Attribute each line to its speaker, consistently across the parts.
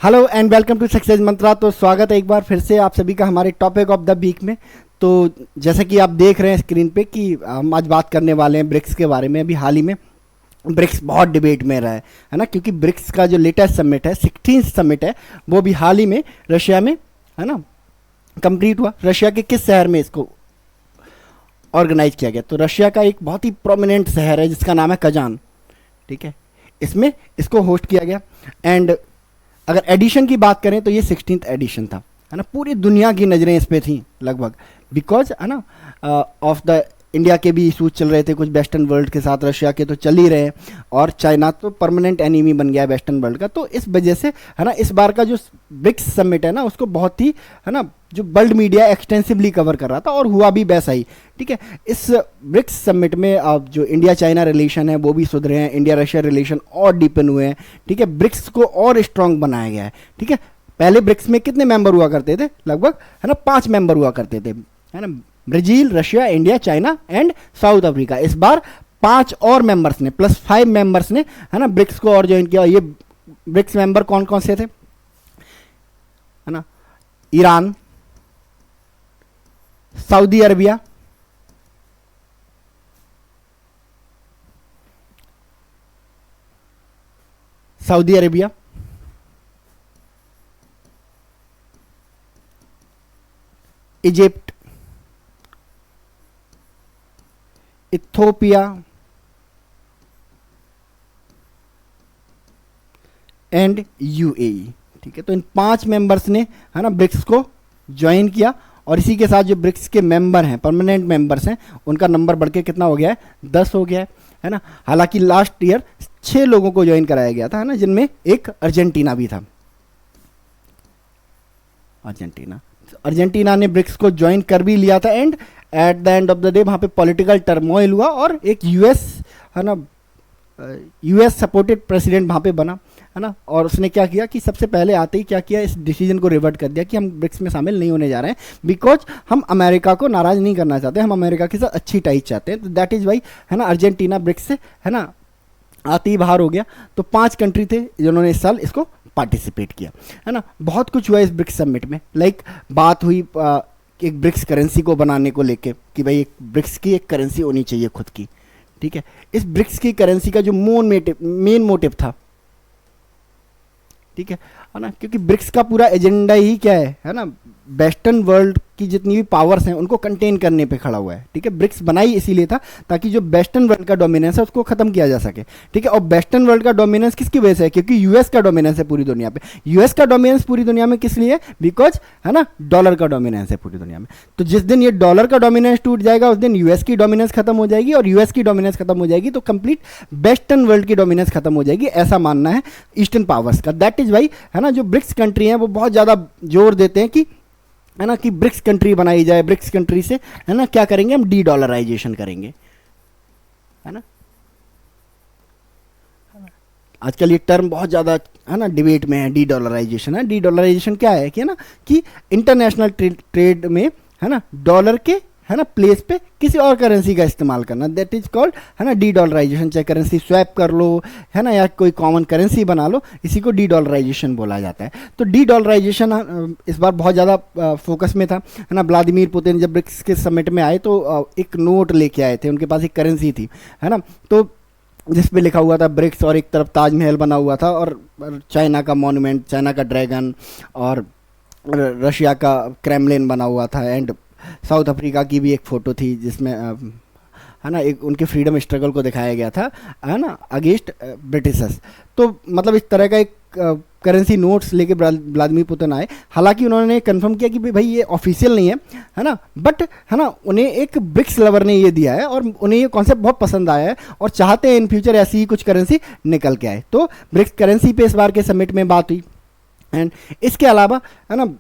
Speaker 1: Hello and welcome to Success Mantra. तो स्वागत है एक बार फिर से आप सभी का हमारे टॉपिक ऑफ द वीक में। तो जैसा कि आप देख रहे हैं स्क्रीन पे कि हम आज बात करने वाले हैं ब्रिक्स के बारे में। अभी हाल ही में ब्रिक्स बहुत डिबेट में रहा है ना, क्योंकि ब्रिक्स का जो लेटेस्ट समिट है 16th समिट है वो भी हाल ही में रशिया में है ना कंप्लीट हुआ। रशिया के किस शहर में इसको ऑर्गेनाइज किया गया? तो रशिया का एक बहुत ही प्रोमिनेंट शहर है जिसका नाम है कजान। ठीक है, इसमें इसको होस्ट किया गया। एंड अगर एडिशन की बात करें तो ये 16th एडिशन था, है ना। पूरी दुनिया की नज़रें इस पे थी लगभग, बिकॉज है ना ऑफ द इंडिया के भी इशूज चल रहे थे कुछ वेस्टर्न वर्ल्ड के साथ, रशिया के तो चल ही रहे हैं, और चाइना तो परमानेंट एनिमी बन गया है वेस्टर्न वर्ल्ड का। तो इस वजह से है ना इस बार का जो ब्रिक्स समिट है ना उसको बहुत ही है ना जो वर्ल्ड मीडिया एक्सटेंसिवली कवर कर रहा था, और हुआ भी वैसा ही। ठीक है, इस ब्रिक्स समिट में अब जो इंडिया चाइना रिलेशन है वो भी सुधरे हैं, इंडिया रशिया रिलेशन और डीपन हुए हैं। ठीक है, ब्रिक्स को और स्ट्रांग बनाया गया है। ठीक है, पहले ब्रिक्स में कितने मेंबर हुआ करते थे? लगभग है ना 5 मेंबर हुआ करते थे, है ना, Brazil, Russia, India, China and south Africa. इस बार 5 और मेंबर्स ने प्लस 5 मेंबर्स ने है ना ब्रिक्स को और ज्वाइन किया। ये ब्रिक्स मेंबर कौन कौन से थे? है ना, Iran, Saudi Arabia, Saudi Arabia, Egypt, Ethiopia and UAE. ठीक है, तो इन 5 मेंबर्स ने है ना ब्रिक्स को ज्वाइन किया, और इसी के साथ जो ब्रिक्स के मेंबर हैं, परमानेंट मेंबर्स हैं, उनका नंबर बढ़ के कितना हो गया है? 10 हो गया है ना। हालांकि लास्ट ईयर 6 लोगों को ज्वाइन कराया गया था, है ना, जिनमें एक अर्जेंटीना भी था। अर्जेंटीना ने ब्रिक्स को ज्वाइन कर भी लिया था, and at the end of the day वहाँ पे पॉलिटिकल टर्मोइल हुआ, और एक यूएस है ना यूएस सपोर्टेड प्रेसिडेंट वहाँ पे बना, है ना। और उसने क्या किया कि सबसे पहले आते ही क्या किया, इस डिसीजन को रिवर्ट कर दिया कि हम ब्रिक्स में शामिल नहीं होने जा रहे हैं, बिकॉज हम अमेरिका को नाराज़ नहीं करना चाहते, हम अमेरिका के साथ अच्छी टाइज चाहते हैं। तो दैट इज़ वाई है ना अर्जेंटीना ब्रिक्स से है ना आते ही बाहर हो गया। तो 5 कंट्री थे जिन्होंने इस साल इसको पार्टिसिपेट किया, है ना। बहुत कुछ हुआ इस ब्रिक्स समिट में, लाइक बात हुई एक ब्रिक्स करेंसी को बनाने को लेके कि भाई एक ब्रिक्स की एक करेंसी होनी चाहिए खुद की। ठीक है, इस ब्रिक्स की करेंसी का जो मेन मोटिव था, ठीक है ना, क्योंकि ब्रिक्स का पूरा एजेंडा ही क्या है ना, वेस्टर्न वर्ल्ड की जितनी भी पावर्स हैं उनको कंटेन करने पे खड़ा हुआ है। ठीक है, ब्रिक्स बनाई इसीलिए था ताकि जो वेस्टर्न वर्ल्ड का डोमिनेंस है उसको खत्म किया जा सके। ठीक है, और वेस्टर्न वर्ल्ड का डोमिनेंस किसकी वजह से है? क्योंकि यूएस का डोमिनेंस है पूरी दुनिया पे। यूएस का डोमिनेंस पूरी दुनिया में किस लिए? बिकॉज है ना डॉलर का डोमिनेंस है पूरी दुनिया में। तो जिस दिन ये डॉलर का डोमिनेंस टूट जाएगा उस दिन यूएस की डोमिनेंस खत्म हो जाएगी, और यूएस की डोमिनेंस खत्म हो जाएगी तो कंप्लीट वेस्टर्न वर्ल्ड की डोमिनेंस खत्म हो जाएगी, ऐसा मानना है ईस्टर्न पावर्स का। दैट इज वाई है ना जो ब्रिक्स कंट्री हैं वो बहुत ज़्यादा जोर देते हैं कि है ना कि ब्रिक्स कंट्री बनाई जाए। ब्रिक्स कंट्री से है ना क्या करेंगे, हम डी डॉलराइजेशन करेंगे, है ना। आजकल ये टर्म बहुत ज़्यादा है ना डिबेट में है, डी डॉलराइजेशन। है डी डॉलराइजेशन क्या है कि है ना कि इंटरनेशनल ट्रेड में है ना डॉलर के है ना प्लेस पे किसी और करेंसी का इस्तेमाल करना, दैट इज कॉल्ड है ना डी डॉलराइजेशन। चाहे करेंसी स्वैप कर लो है ना, या कोई कॉमन करेंसी बना लो, इसी को डी डॉलराइजेशन बोला जाता है। तो डी डॉलराइजेशन इस बार बहुत ज़्यादा फोकस में था, है ना। व्लादिमीर पुतिन जब ब्रिक्स के समिट में आए तो एक नोट लेके आए थे, उनके पास एक करेंसी थी, है ना, तो जिस पे लिखा हुआ था ब्रिक्स, और एक तरफ ताजमहल बना हुआ था, और चाइना का मॉन्यूमेंट, चाइना का ड्रैगन, और रशिया का क्रेमलिन बना हुआ था, एंड साउथ अफ्रीका की भी एक फ़ोटो थी जिसमें है ना एक उनके फ्रीडम स्ट्रगल को दिखाया गया था, है ना, अगेंस्ट ब्रिटिशर्स। तो मतलब इस तरह का एक करेंसी नोट्स लेके व्लादिमीर पुतिन आए। हालांकि उन्होंने कंफर्म किया कि भाई ये ऑफिशियल नहीं है ना, बट है ना उन्हें एक ब्रिक्स लवर ने ये दिया है, और उन्हें ये कॉन्सेप्ट बहुत पसंद आया है, और चाहते हैं इन फ्यूचर ऐसी ही कुछ करेंसी निकल के आए। तो ब्रिक्स करेंसी पे इस बार के समिट में बात हुई। एंड इसके अलावा है ना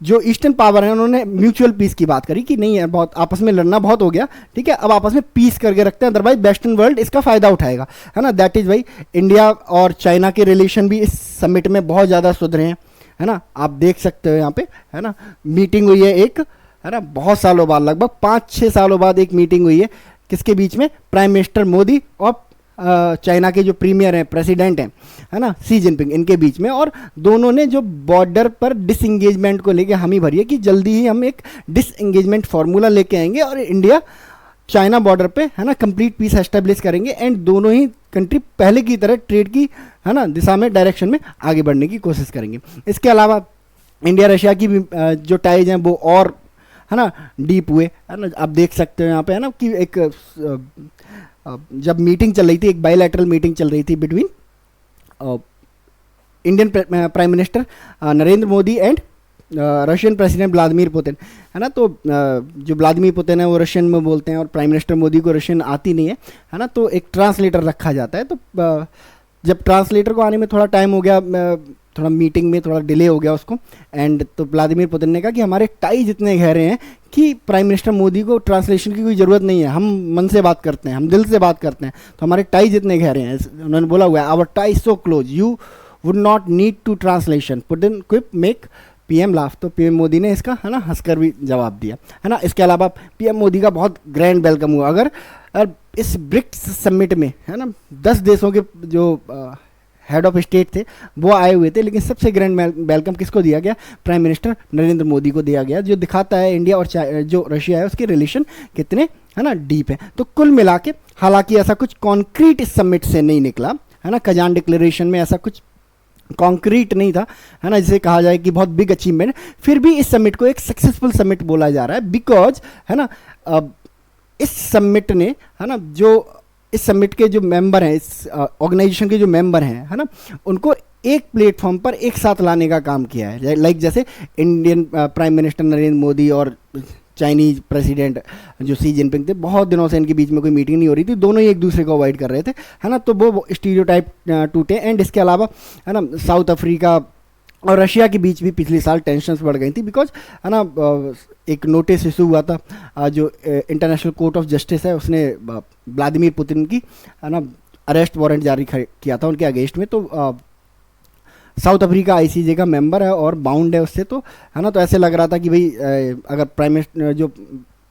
Speaker 1: जो ईस्टर्न पावर है उन्होंने म्यूचुअल पीस की बात करी कि नहीं है, बहुत आपस में लड़ना बहुत हो गया, ठीक है, अब आपस में पीस करके रखते हैं, अदरवाइज वेस्टर्न वर्ल्ड इसका फ़ायदा उठाएगा, है ना। दैट इज़ वाई इंडिया और चाइना के रिलेशन भी इस समिट में बहुत ज़्यादा सुधरे हैं, है ना। आप देख सकते हो यहाँ पे, है ना, मीटिंग हुई है एक, है ना, बहुत सालों बाद, लगभग 5-6 सालों बाद एक मीटिंग हुई है, किसके बीच में? प्राइम मिनिस्टर मोदी और चाइना के जो प्रीमियर हैं, प्रेसिडेंट हैं, है ना, सी जिनपिंग, इनके बीच में, और दोनों ने जो बॉर्डर पर डिसएंगेजमेंट को लेके हामी भरी है कि जल्दी ही हम एक डिसएंगेजमेंट फार्मूला लेके आएंगे और इंडिया चाइना बॉर्डर पे, है ना, कंप्लीट पीस एस्टेब्लिश करेंगे एंड दोनों ही कंट्री पहले की तरह ट्रेड की, है ना, दिशा में, डायरेक्शन में आगे बढ़ने की कोशिश करेंगे। इसके अलावा इंडिया रशिया की भी जो टाइज हैं वो और, है ना, डीप हुए, है ना। आप देख सकते हो यहाँ पे, है ना, कि एक जब मीटिंग चल रही थी, एक बायलैटरल मीटिंग चल रही थी between Indian prime minister Narendra Modi and Russian president Vladimir Putin, है ना। तो जो व्लादिमीर पुतिन है वो रशियन में बोलते हैं और प्राइम मिनिस्टर मोदी को रशियन आती नहीं है ना, तो एक ट्रांसलेटर रखा जाता है। तो जब ट्रांसलेटर को आने में थोड़ा टाइम हो गया, थोड़ा मीटिंग में थोड़ा डिले हो गया उसको, एंड तो व्लादिमीर पुतिन ने कहा कि हमारे टाई जितने गहरे हैं कि प्राइम मिनिस्टर मोदी को ट्रांसलेशन की कोई ज़रूरत नहीं है, हम मन से बात करते हैं, हम दिल से बात करते हैं, तो हमारे टाई जितने गहरे हैं, उन्होंने बोला हुआ है, our tie so close you would not need to translation, Putin quip make PM laugh. तो पीएम मोदी ने इसका, है ना, हंसकर भी जवाब दिया, है ना। इसके अलावा पीएम मोदी का बहुत ग्रैंड वेलकम हुआ। अगर इस ब्रिक्स समिट में, है ना, 10 देशों के जो हेड ऑफ स्टेट थे वो आए हुए थे, लेकिन सबसे ग्रैंड वेलकम किसको दिया गया? प्राइम मिनिस्टर नरेंद्र मोदी को दिया गया, जो दिखाता है इंडिया और जो रशिया है उसके रिलेशन कितने, है ना, डीप है। तो कुल मिला के, हालांकि ऐसा कुछ कॉन्क्रीट इस समिट से नहीं निकला, है ना, कजान डिक्लेरेशन में ऐसा कुछ कॉन्क्रीट नहीं था, है ना, जिसे कहा जाए कि बहुत बिग अचीवमेंट, फिर भी इस समिट को एक सक्सेसफुल समिट बोला जा रहा है, बिकॉज, है ना, इस समिट ने, है ना, जो इस समिट के जो मेंबर हैं, इस ऑर्गेनाइजेशन के जो मेंबर हैं, है ना, उनको एक प्लेटफॉर्म पर एक साथ लाने का काम किया है। लाइक जैसे Indian prime minister Narendra Modi और चाइनीज प्रेसिडेंट जो सी जिनपिंग थे, बहुत दिनों से इनके बीच में कोई मीटिंग नहीं हो रही थी, दोनों ही एक दूसरे को अवॉइड कर रहे थे, है ना, तो वो स्टीरियोटाइप टूटे। एंड इसके अलावा, है ना, साउथ अफ्रीका और रशिया के बीच भी पिछले साल टेंशन्स बढ़ गई थी, बिकॉज, है ना, एक नोटिस इशू हुआ था, जो इंटरनेशनल कोर्ट ऑफ जस्टिस है उसने व्लादिमीर पुतिन की, है ना, अरेस्ट वारंट जारी किया था उनके अगेंस्ट में। तो साउथ अफ्रीका आईसीजे का मेंबर है और बाउंड है उससे, तो, है ना, तो ऐसे लग रहा था कि भाई अगर प्राइम मिनिस्टर जो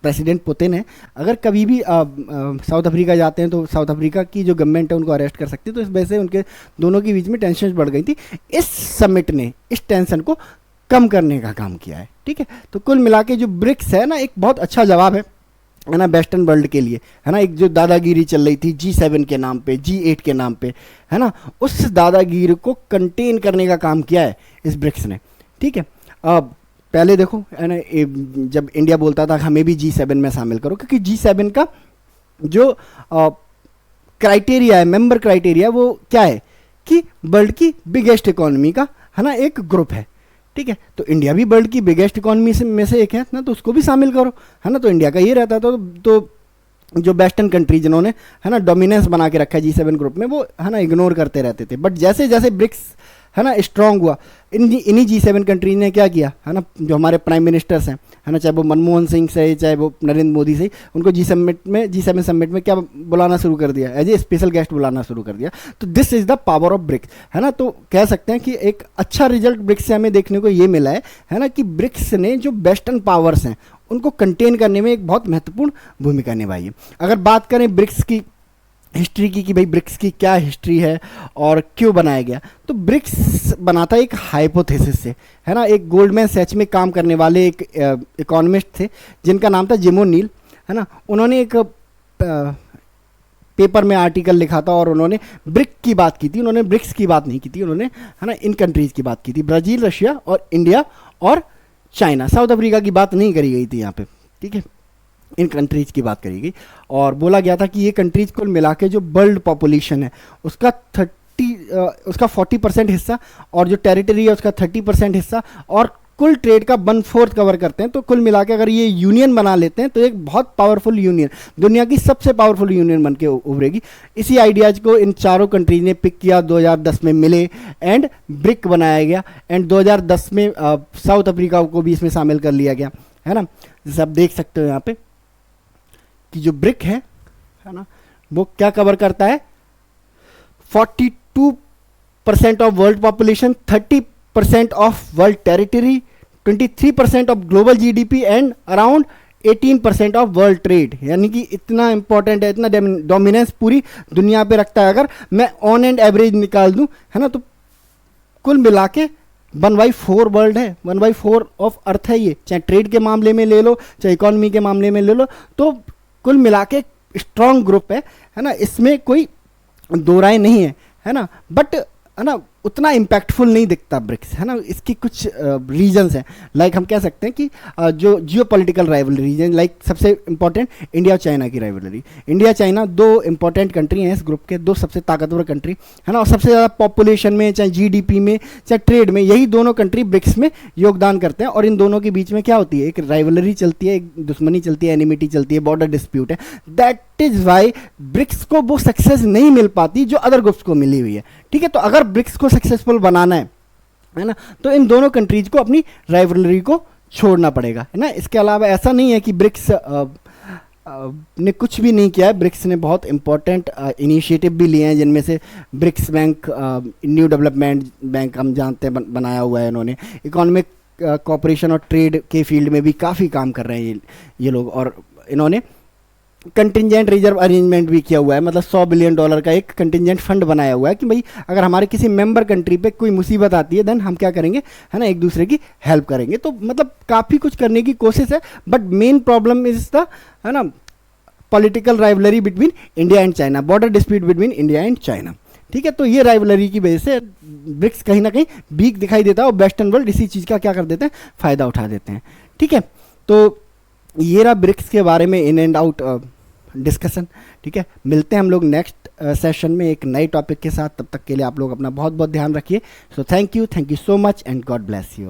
Speaker 1: प्रेसिडेंट पुतिन है अगर कभी भी साउथ अफ्रीका जाते हैं तो साउथ अफ्रीका की जो गवर्नमेंट है उनको अरेस्ट कर सकती है, तो इस वजह से उनके दोनों के बीच में टेंशन बढ़ गई थी। इस समिट ने इस टेंशन को कम करने का काम किया है, ठीक है। तो कुल मिला के जो ब्रिक्स है ना, एक बहुत अच्छा जवाब है ना, वेस्टर्न वर्ल्ड के लिए, है ना। एक जो दादागिरी चल रही थी G7 के नाम पे, G8 के नाम पे, है ना, उस दादागिरी को कंटेन करने का काम किया है इस ब्रिक्स ने, ठीक है। पहले देखो, है ना, जब इंडिया बोलता था हमें भी G7 में शामिल करो, क्योंकि G7 का जो क्राइटेरिया है, मेंबर क्राइटेरिया, वो क्या है कि वर्ल्ड की बिगेस्ट इकोनॉमी का, है ना, एक ग्रुप है, ठीक है। तो इंडिया भी वर्ल्ड की बिगेस्ट इकोनॉमी में से एक है ना, तो उसको भी शामिल करो, है ना। तो इंडिया का ये रहता था, तो जो वेस्टर्न कंट्री जिन्होंने, है ना, डोमिनेंस बना के रखा है G7 ग्रुप में, वो, है ना, इग्नोर करते रहते थे। बट जैसे जैसे ब्रिक्स, है ना, स्ट्रांग हुआ, इन्हीं G7 कंट्रीज ने क्या किया, है ना, जो हमारे प्राइम मिनिस्टर्स हैं, है ना, चाहे वो मनमोहन सिंह से, चाहे वो नरेंद्र मोदी से, उनको G7 समिट में क्या बुलाना शुरू कर दिया, एज ए स्पेशल गेस्ट बुलाना शुरू कर दिया। तो this is the power of BRICS, है ना। तो कह सकते हैं कि एक अच्छा रिजल्ट ब्रिक्स से हमें देखने को ये मिला है ना, कि ब्रिक्स ने जो वेस्टर्न पावर्स हैं उनको कंटेन करने में एक बहुत महत्वपूर्ण भूमिका निभाई है। अगर बात करें ब्रिक्स की हिस्ट्री की, कि भाई ब्रिक्स की क्या हिस्ट्री है और क्यों बनाया गया, तो ब्रिक्स बना था एक हाइपोथेसिस से, है ना। एक गोल्डमैन सैच में काम करने वाले एक इकोनॉमिस्ट थे जिनका नाम था जिम ओ'नील, है ना। उन्होंने एक पेपर में आर्टिकल लिखा था और उन्होंने ब्रिक की बात की थी, उन्होंने ब्रिक्स की बात नहीं की थी, उन्होंने, है ना, इन कंट्रीज़ की बात की थी, ब्राज़ील, रशिया और इंडिया और चाइना। साउथ अफ्रीका की बात नहीं करी गई थी यहाँ पे, ठीक है, इन कंट्रीज़ की बात करी गई और बोला गया था कि ये कंट्रीज़ कुल मिला के जो वर्ल्ड पॉपुलेशन है उसका 40% हिस्सा और जो टेरिटरी है उसका 30% हिस्सा और कुल ट्रेड का 1/4 कवर करते हैं। तो कुल मिला के अगर ये यूनियन बना लेते हैं तो एक बहुत पावरफुल यूनियन, दुनिया की सबसे पावरफुल यूनियन बन के उभरेगी। इसी आइडियाज़ को इन चारों कंट्रीज ने पिक किया, 2010 में मिले एंड ब्रिक बनाया गया। एंड 2010 में साउथ अफ्रीका को भी इसमें शामिल कर लिया गया, है ना। जैसे आप देख सकते हो यहाँ पे कि जो ब्रिक है ना, वो क्या कवर करता है, 42% of world population, 30% of world territory, 23% of global GDP and around 18% of world trade, यानी कि इतना इंपॉर्टेंट है, इतना डोमिनेंस पूरी दुनिया पे रखता है। अगर मैं ऑन एंड एवरेज निकाल दूं, है ना, तो कुल मिला के 1/4 वर्ल्ड है, 1/4 ऑफ अर्थ है ये, चाहे ट्रेड के मामले में ले लो, चाहे इकोनॉमी के मामले में ले लो, तो कुल मिला के स्ट्रॉन्ग ग्रुप है ना, इसमें कोई दो राय नहीं है ना, बट है ना उतना इम्पैक्टफुल नहीं दिखता ब्रिक्स, है ना। इसकी कुछ रीजंस हैं, लाइक हम कह सकते हैं कि जो जियो पॉलिटिकल राइवलरी है, लाइक सबसे इंपॉर्टेंट इंडिया चाइना की राइवलरी। इंडिया चाइना दो इंपॉर्टेंट कंट्री हैं इस ग्रुप के, दो सबसे ताकतवर कंट्री, है ना, और सबसे ज़्यादा पॉपुलेशन में, चाहे जीडीपी में, चाहे ट्रेड में, यही दोनों कंट्री ब्रिक्स में योगदान करते हैं। और इन दोनों के बीच में क्या होती है, एक राइवलरी चलती है, एक दुश्मनी चलती है, एनिमिटी चलती है, बॉर्डर डिस्प्यूट है। दैट इज वाई ब्रिक्स को वो सक्सेस नहीं मिल पाती जो अदर ग्रुप्स को मिली हुई है, ठीक है। तो अगर ब्रिक्स को सक्सेसफुल बनाना है ना, तो इन दोनों कंट्रीज को अपनी राइवलरी को छोड़ना पड़ेगा, है ना। इसके अलावा ऐसा नहीं है कि ब्रिक्स ने कुछ भी नहीं किया है। ब्रिक्स ने बहुत इंपॉर्टेंट इनिशिएटिव भी लिए हैं, जिनमें से BRICS bank, new development bank हम जानते हैं बनाया हुआ है इन्होंने। इकोनॉमिक कॉपरेशन और ट्रेड के फील्ड में भी काफ़ी काम कर रहे हैं ये लोग। और इन्होंने कंटिजेंट रिजर्व अरेंजमेंट भी किया हुआ है, मतलब $100 बिलियन का एक कंटिजेंट फंड बनाया हुआ है कि भाई अगर हमारे किसी मेंबर कंट्री पे कोई मुसीबत आती है, देन हम क्या करेंगे, है ना, एक दूसरे की हेल्प करेंगे। तो मतलब काफ़ी कुछ करने की कोशिश है, but main problem is the, है ना, political rivalry between India and China, border dispute between India and China, ठीक है। तो ये राइवलरी की वजह से ब्रिक्स कहीं ना कहीं वीक दिखाई देता है, और वेस्टर्न वर्ल्ड इसी चीज़ का क्या कर देते हैं, फ़ायदा उठा देते हैं, ठीक है। तो ये रहा ब्रिक्स के बारे में इन एंड आउट डिस्कशन, ठीक है। मिलते हैं हम लोग नेक्स्ट सेशन में एक नए टॉपिक के साथ। तब तक के लिए आप लोग अपना बहुत बहुत ध्यान रखिए। So thank you so much and God bless you.